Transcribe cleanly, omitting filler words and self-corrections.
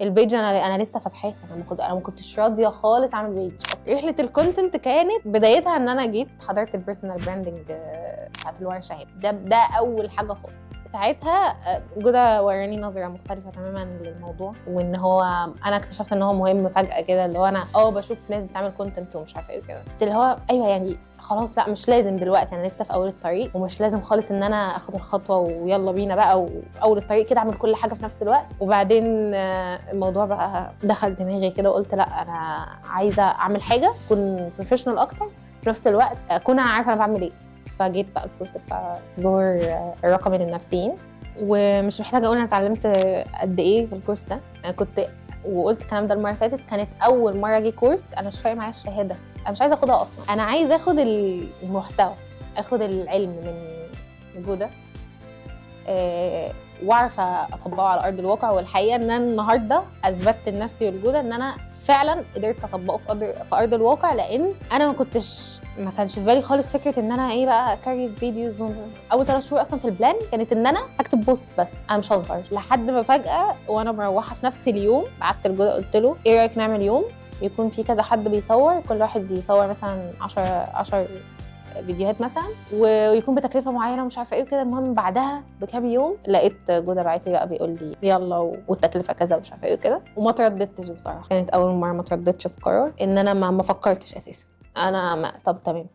البيج انا لسه فاتحاها، انا ما كنتش راضيه خالص اعمل بيج اصلا. رحله الكونتنت كانت بدايتها ان انا جيت حضرت البيرسونال براندنج بتاعت الورشه هنا. ده اول حاجه خالص. ساعتها جودة وراني نظره مختلفه تماما للموضوع، وان هو انا اكتشفت ان هو مهم فجاه كده، اللي هو انا بشوف ناس بتعمل كونتنت ومش عارفه ايه كده، بس اللي هو ايوه يعني خلاص لا مش لازم دلوقتي، انا لسه في اول الطريق، ومش لازم خالص ان انا اخد الخطوه ويلا بينا بقى وفي اول الطريق كده اعمل كل حاجه في نفس الوقت. وبعدين الموضوع بقى دخل دماغي كده وقلت لا انا عايزه اعمل حاجه تكون بروفيشنال اكتر، في نفس الوقت اكون انا عارفه انا بعمل ايه. فجيت بقى الكورس بتاع زور الرقمي للنفسيين، ومش محتاجه اقول انا اتعلمت قد ايه في الكورس ده. انا كنت وقلت الكلام ده المره اللي فاتت، كانت اول مره اجي كورس انا مش فارق معايا الشهاده، انا مش عايزه اخدها اصلا، انا عايزه اخد المحتوى، اخد العلم من جودة واعرف اطبقه على ارض الواقع. والحقيقه ان انا النهارده اثبتت لنفسي والجودة ان انا فعلا قدرت اطبقه في ارض الواقع، لان انا ما كانش في بالي خالص فكره ان انا بقى اكريت فيديوز. اول 3 شهور اصلا في البلان كانت ان انا هكتب بوست بس، انا مش هظهر، لحد ما فجاه وانا مروحه في نفس اليوم بعت لجودة قلت له ايه رايك نعمل يوم يكون في كذا حد بيصور، كل واحد يصور مثلا 10 فيديوهات مثلا، ويكون بتكلفه معينه ومش عارفه ايه وكده. المهم بعدها بكام يوم لقيت جودة باعت لي بقى بيقول لي يلا والتكلفه كذا ومش عارفه ايه وكده، وما ترددتش بصراحه. كانت اول مره ما ترددتش في قرار، ان انا ما فكرتش اساسا. انا طب تمام